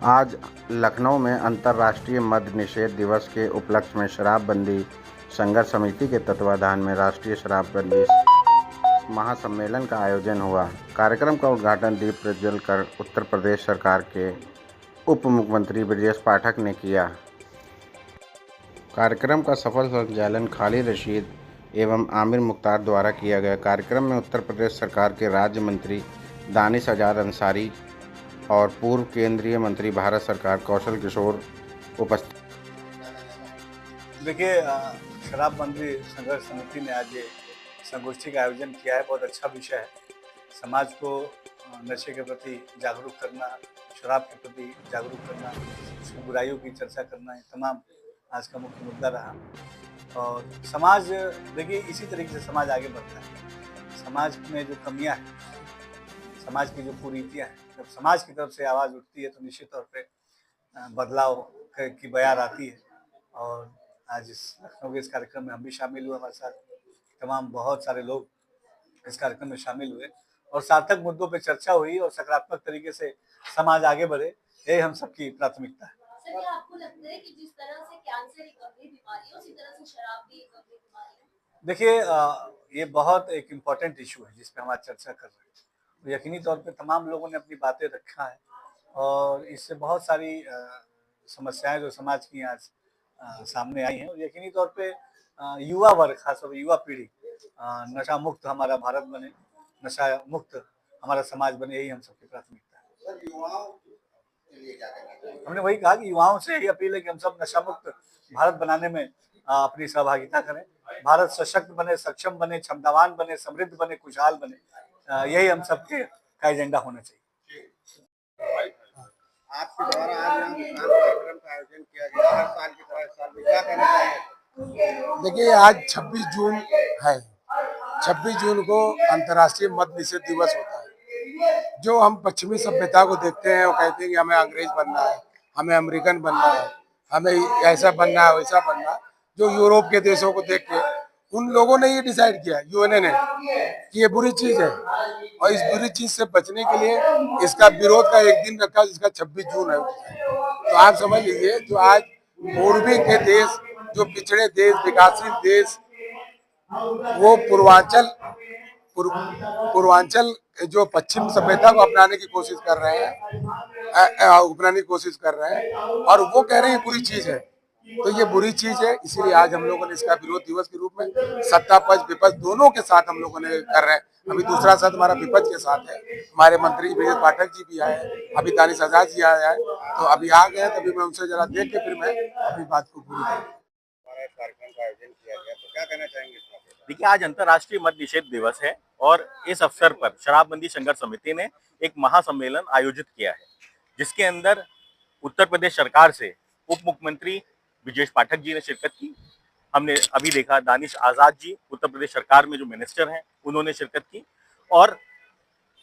आज लखनऊ में अंतर्राष्ट्रीय मद्य निषेध दिवस के उपलक्ष्य में शराबबंदी संघर्ष समिति के तत्वाधान में राष्ट्रीय शराबबंदी महासम्मेलन का आयोजन हुआ। कार्यक्रम का उद्घाटन दीप प्रज्वल कर उत्तर प्रदेश सरकार के उप मुख्यमंत्री ब्रजेश पाठक ने किया। कार्यक्रम का सफल संचालन खालिद रशीद एवं आमिर मुख्तार द्वारा किया गया। कार्यक्रम में उत्तर प्रदेश सरकार के राज्य मंत्री दानिश आज़ाद अंसारी और पूर्व केंद्रीय मंत्री भारत सरकार कौशल किशोर उपस्थित। देखिए, शराबबंदी संघर्ष समिति ने आज ये संगोष्ठी का आयोजन किया है। बहुत अच्छा विषय है। समाज को नशे के प्रति जागरूक करना, शराब के प्रति जागरूक करना, उसकी बुराइयों की चर्चा करना, ये तमाम आज का मुख्य मुद्दा रहा। और समाज, देखिए, इसी तरीके से समाज आगे बढ़ता है। समाज में जो कमियां हैं, समाज की जो कुरीतियां हैं, जब समाज की तरफ से आवाज़ उठती है तो निश्चित तौर पे बदलाव की बयार आती है। और आज इस लखनऊ के इस कार्यक्रम में हम भी शामिल हुए। हमारे साथ तमाम बहुत सारे लोग इस कार्यक्रम में शामिल हुए और सार्थक मुद्दों पे चर्चा हुई और सकारात्मक तरीके से समाज आगे बढ़े, यही हम सबकी प्राथमिकता है। सर, क्या आपको लगता है कि जिस तरह से कैंसर एक गंभीर बीमारी है, उसी तरह से शराब भी एक गंभीर बीमारी है? देखिए, ये बहुत एक इम्पॉर्टेंट इशू है जिस पे हम आज चर्चा कर रहे हैं। तो यकीनी तौर पे तमाम लोगों ने अपनी बातें रखा है और इससे बहुत सारी समस्याएं जो समाज की आज सामने आई हैं। और यकीनी तौर पे युवा वर्ग, खासतौर पर युवा पीढ़ी नशा मुक्त हमारा भारत बने, नशा मुक्त हमारा समाज बने, यही हम सबकी प्राथमिकता है। सर, युवाओं के लिए क्या कहना चाहिए? हमने वही कहा कि युवाओं से यही अपील है कि हम सब नशा मुक्त भारत बनाने में अपनी सहभागिता करें। भारत सशक्त बने, सक्षम बने, क्षमतावान बने, समृद्ध बने, खुशहाल बने, यही हम सबके का एजेंडा होना चाहिए। आपके द्वारा आज यहाँ विशाल कार्यक्रम का आयोजन किया गया, हर साल की तरह इस साल भी क्या कहना चाहिए? देखिए, आज 26 जून है। 26 जून को अंतर्राष्ट्रीय मद्य निषेध दिवस होता है। जो हम पश्चिमी सभ्यता को देखते हैं, वो कहते हैं कि हमें अंग्रेज बनना है, हमें अमेरिकन बनना है, हमें ऐसा बनना है, वैसा बनना है। जो यूरोप के देशों को देख के उन लोगों ने ये डिसाइड किया, यूएनए ने, कि ये बुरी चीज है और इस बुरी चीज से बचने के लिए इसका विरोध का एक दिन रखा जिसका 26 जून है। तो आप समझ लीजिए, जो आज पूर्वी के देश, जो पिछड़े देश, विकासशील देश, वो पूर्वांचल जो पश्चिम सभ्यता को अपनाने की कोशिश कर रहे हैं, और वो कह रहे हैं बुरी चीज है। तो ये बुरी चीज है, इसीलिए आज हम लोगों ने इसका विरोध दिवस के रूप में सत्ता पक्ष विपक्ष दोनों के साथ हम लोगों ने कर रहे हैं। अभी दूसरा साथ हमारा विपक्ष के साथ है, हमारे मंत्री ब्रजेश पाठक जी भी आए, अभी दानिश आज़ाद जी आए हैं, तो अभी आ गए, तभी मैं उनसे जरा देख के फिर मैं अपनी बात को पूरी करूँ। कार्यक्रम का आयोजन किया गया, तो क्या कहना चाहेंगे इस मौके पर? देखिए, आज अंतर्राष्ट्रीय मद्य निषेध दिवस है और इस अवसर पर शराबबंदी संघर्ष समिति ने एक महासम्मेलन आयोजित किया है, जिसके अंदर उत्तर प्रदेश सरकार से उप मुख्यमंत्री ब्रजेश पाठक जी ने शिरकत की। हमने अभी देखा दानिश आज़ाद जी, उत्तर प्रदेश सरकार में जो मिनिस्टर हैं, उन्होंने शिरकत की और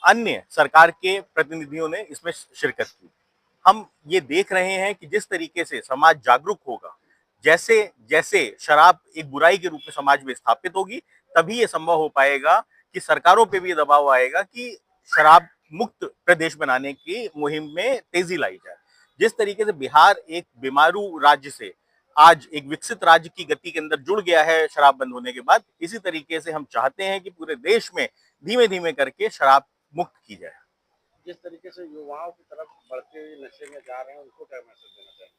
अन्य सरकार के प्रतिनिधियों ने इसमें शिरकत की। हम ये देख रहे हैं कि जिस तरीके से समाज जागरूक होगा, जैसे जैसे शराब एक बुराई के रूप में समाज में स्थापित होगी, तभी ये संभव हो पाएगा कि सरकारों पे भी दबाव आएगा कि शराब मुक्त प्रदेश बनाने की मुहिम में तेजी लाई जाए। जिस तरीके से बिहार एक बीमारू राज्य से आज एक विकसित राज्य की गति के अंदर जुड़ गया है शराब बंद होने के बाद, इसी तरीके से हम चाहते हैं कि पूरे देश में धीमे धीमे करके शराब मुक्त की जाए। जिस तरीके से युवाओं की तरफ बढ़ते हुए नशे में जा रहे हैं, उनको क्या मैसेज देना चाहिए?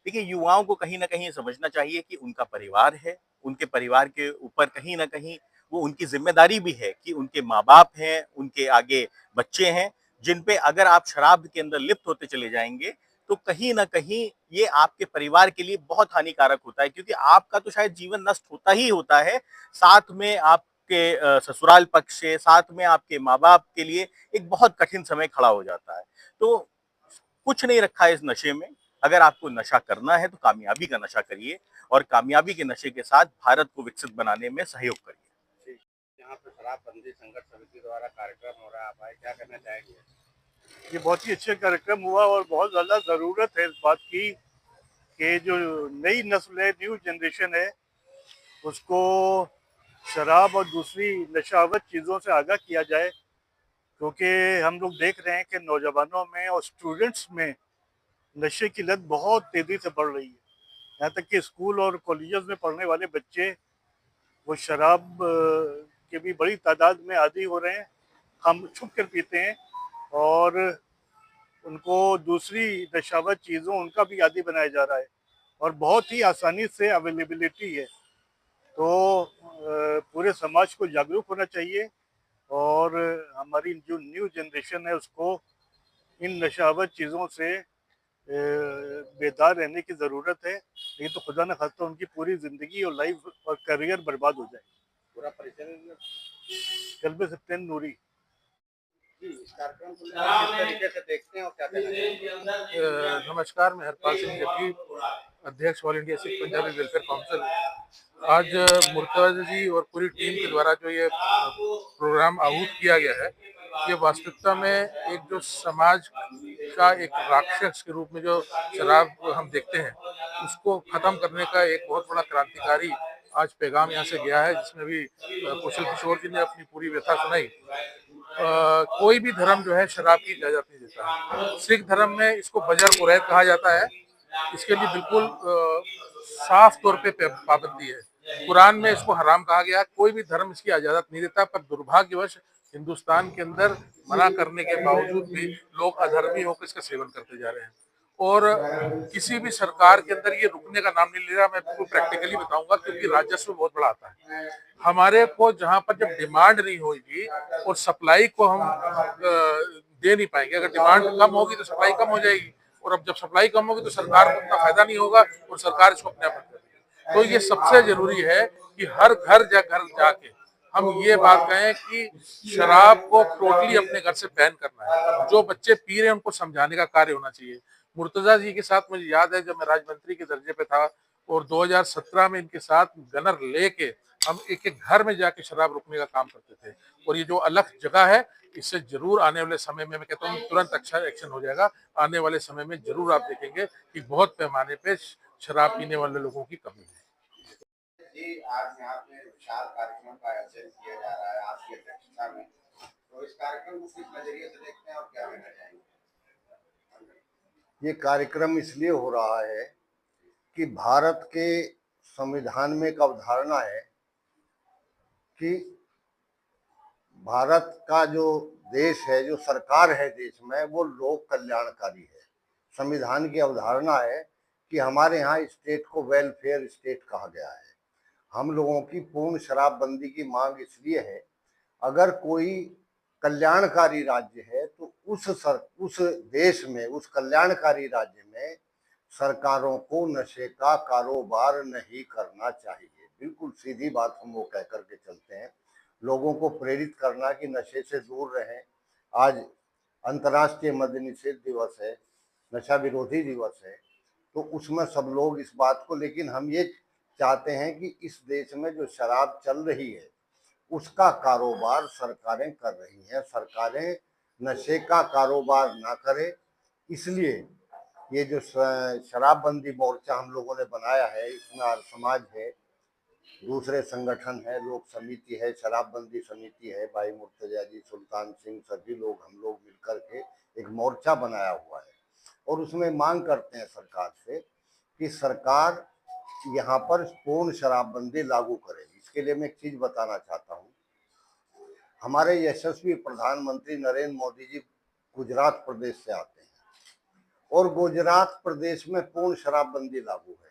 देखिए, युवाओं को कहीं ना कहीं समझना चाहिए कि उनका परिवार है, उनके परिवार के ऊपर कहीं ना कहीं वो उनकी जिम्मेदारी भी है कि उनके माँ बाप हैं, उनके आगे बच्चे हैं, जिन पे अगर आप शराब के अंदर लिप्त होते चले जाएंगे तो कहीं ना कहीं ये आपके परिवार के लिए बहुत हानिकारक होता है, क्योंकि आपका तो शायद जीवन नष्ट होता ही होता है, साथ में आपके ससुराल पक्ष से, साथ में आपके माँ बाप के लिए एक बहुत कठिन समय खड़ा हो जाता है। तो कुछ नहीं रखा है इस नशे में। अगर आपको नशा करना है तो कामयाबी का नशा करिए और कामयाबी के नशे के साथ भारत को विकसित बनाने में सहयोग करिए। यहाँ पे शराबबंदी संघर्ष समिति द्वारा कार्यक्रम हो रहा है, आप आए, क्या कहना चाहेंगे? ये बहुत ही अच्छा कार्यक्रम हुआ और बहुत ज़्यादा ज़रूरत है इस बात की कि जो नई नस्ल है, न्यू जनरेशन है, उसको शराब और दूसरी नशावत चीज़ों से आगाह किया जाए, क्योंकि हम लोग देख रहे हैं कि नौजवानों में और स्टूडेंट्स में नशे की लत बहुत तेजी से बढ़ रही है। यहाँ तक कि स्कूल और कॉलेजेस में पढ़ने वाले बच्चे वो शराब के भी बड़ी तादाद में आदी हो रहे हैं। हम छुप कर पीते हैं और उनको दूसरी नशावर चीज़ों उनका भी आदी बनाया जा रहा है और बहुत ही आसानी से अवेलेबिलिटी है। तो पूरे समाज को जागरूक होना चाहिए और हमारी जो न्यू जनरेशन है उसको इन नशावर चीज़ों से बेदार रहने की ज़रूरत है। नहीं तो खुदा न खास्ता उनकी पूरी ज़िंदगी और लाइफ और करियर बर्बाद हो जाए। पूरा परिचय कल्बे सप्तेन नूरी। इस कार्यक्रम को किस तरीके से देखते हैं और क्या कहना चाहेंगे? नमस्कार, मैं हरपाल सिंह जग्गी, अध्यक्ष all India Sikh Punjabi welfare council. आज मुर्तज़ा जी और पूरी टीम के द्वारा जो ये प्रोग्राम आहूत किया गया है, ये वास्तविकता में एक जो समाज का एक राक्षस के रूप में जो शराब हम देखते हैं, उसको ख़त्म करने का एक बहुत बड़ा क्रांतिकारी आज पैगाम यहाँ से गया है, जिसमें भी कुशल किशोर जी ने अपनी पूरी व्यथा सुनाई। कोई भी धर्म जो है शराब की इजाजत नहीं देता है। सिख धर्म में इसको बजर कुरैत कहा जाता है। इसके लिए बिल्कुल साफ तौर पे पाबंदी है। कुरान में इसको हराम कहा गया है। कोई भी धर्म इसकी इजाजत नहीं देता, पर दुर्भाग्यवश हिंदुस्तान के अंदर मना करने के बावजूद भी लोग अधर्मी होकर इसका सेवन करते जा रहे हैं और किसी भी सरकार के अंदर ये रुकने का नाम नहीं ले रहा। मैं आपको प्रैक्टिकली बताऊंगा, क्योंकि राजस्व बहुत बड़ा आता है हमारे को। जहां पर जब डिमांड नहीं होगी और सप्लाई को हम दे नहीं पाएंगे, अगर डिमांड कम होगी तो सप्लाई कम हो जाएगी, और अब जब सप्लाई कम होगी तो सरकार को उतना फायदा नहीं होगा और सरकार इसको अपने आप कर देगी। तो ये सबसे जरूरी है कि हर घर जाके हम ये बात कहें कि शराब को टोटली अपने घर से बैन करना है। जो बच्चे पी रहे हैं उनको समझाने का कार्य होना चाहिए। मुर्तजा जी के साथ मुझे याद है, जब मैं राज्य के दर्जे पे था और 2017 में इनके साथ गनर लेके हम एक एक घर में जाके शराब रोकने का काम करते थे। और ये जो अलग जगह है, इससे जरूर आने वाले समय में, मैं कहता हूँ तुरंत अच्छा एक्शन हो जाएगा। आने वाले समय में जरूर आप देखेंगे कि बहुत पैमाने पे शराब पीने वाले लोगों की कमी है। जी, आज यहाँ पे विशाल कार्यक्रम का आयोजन किया जा रहा है आपकी अध्यक्षता में, तो इस कार्यक्रम को किस नजरिए से देखते हैं और क्या कहना चाहेंगे? ये कार्यक्रम इसलिए हो रहा है कि भारत के संविधान में एक अवधारणा है कि भारत का जो देश है, जो सरकार है देश में, वो लोक कल्याणकारी है। संविधान की अवधारणा है कि हमारे यहाँ स्टेट को वेलफेयर स्टेट कहा गया है। हम लोगों की पूर्ण शराबबंदी की मांग इसलिए है, अगर कोई कल्याणकारी राज्य है तो उस देश में, उस कल्याणकारी राज्य में सरकारों को नशे का कारोबार नहीं करना चाहिए। बिल्कुल सीधी बात हम वो कह करके चलते हैं, लोगों को प्रेरित करना कि नशे से दूर रहें। आज अंतर्राष्ट्रीय मद्य निषेध दिवस है, नशा विरोधी दिवस है, तो उसमें सब लोग इस बात को, लेकिन हम ये चाहते हैं कि इस देश में जो शराब चल रही है उसका कारोबार सरकारें कर रही हैं। सरकारें नशे का कारोबार ना करें, इसलिए ये जो शराबबंदी मोर्चा हम लोगों ने बनाया है, इसमें आर्य समाज है, दूसरे संगठन है, लोक समिति है, शराबबंदी समिति है, भाई मुर्तजा जी, सुल्तान सिंह, सभी लोग, हम लोग मिलकर के एक मोर्चा बनाया हुआ है और उसमें मांग करते हैं सरकार से कि सरकार यहाँ पर पूर्ण शराबबंदी लागू करे। इसके लिए मैं एक चीज बताना चाहता हूँ, हमारे यशस्वी प्रधानमंत्री नरेंद्र मोदी जी गुजरात प्रदेश से आते हैं और गुजरात प्रदेश में पूर्ण शराबबंदी लागू है।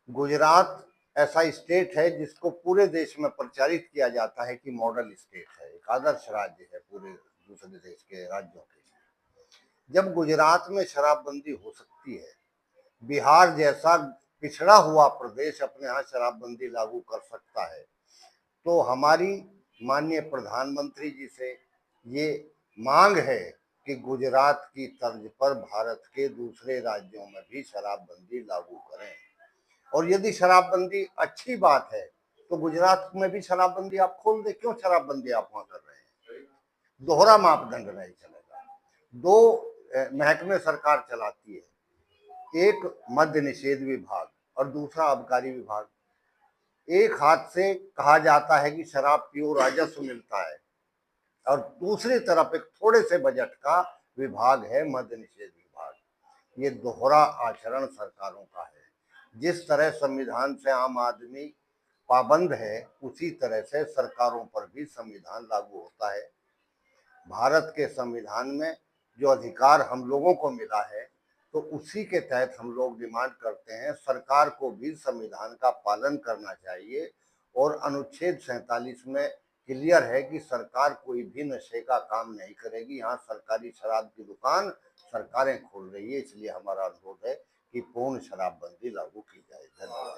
गुजरात ऐसा स्टेट है जिसको पूरे देश में प्रचारित किया जाता है कि मॉडल स्टेट है, एक आदर्श राज्य है पूरे दूसरे देश के राज्यों के लिए। जब गुजरात में शराबबंदी हो सकती है, बिहार जैसा पिछड़ा हुआ प्रदेश अपने यहाँ शराबबंदी लागू कर सकता है, तो हमारी माननीय प्रधानमंत्री जी से ये मांग है कि गुजरात की तर्ज पर भारत के दूसरे राज्यों में भी शराबबंदी लागू करें। और यदि शराबबंदी अच्छी बात है तो गुजरात में भी शराबबंदी आप खोल दे, क्यों शराबबंदी आप वहां कर रहे हैं? दोहरा मापदंड नहीं चलेगा। दो महकमे सरकार चलाती है, एक मद्य निषेध विभाग और दूसरा आबकारी विभाग। एक हाथ से कहा जाता है कि शराब पियो राजस्व मिलता है और दूसरी तरफ एक थोड़े से बजट का विभाग है मद्य निषेध विभाग। ये दोहरा आचरण सरकारों का है। जिस तरह संविधान से आम आदमी पाबंद है, उसी तरह से सरकारों पर भी संविधान लागू होता है। भारत के संविधान में जो अधिकार हम लोगों को मिला है, तो उसी के तहत हम लोग डिमांड करते हैं सरकार को भी संविधान का पालन करना चाहिए। और अनुच्छेद 47 में क्लियर है कि सरकार कोई भी नशे का काम नहीं करेगी। यहाँ सरकारी शराब की दुकान सरकारें खोल रही है, इसलिए हमारा अनुरोध है कि पूर्ण शराबबंदी लागू की जाए। धन्यवाद।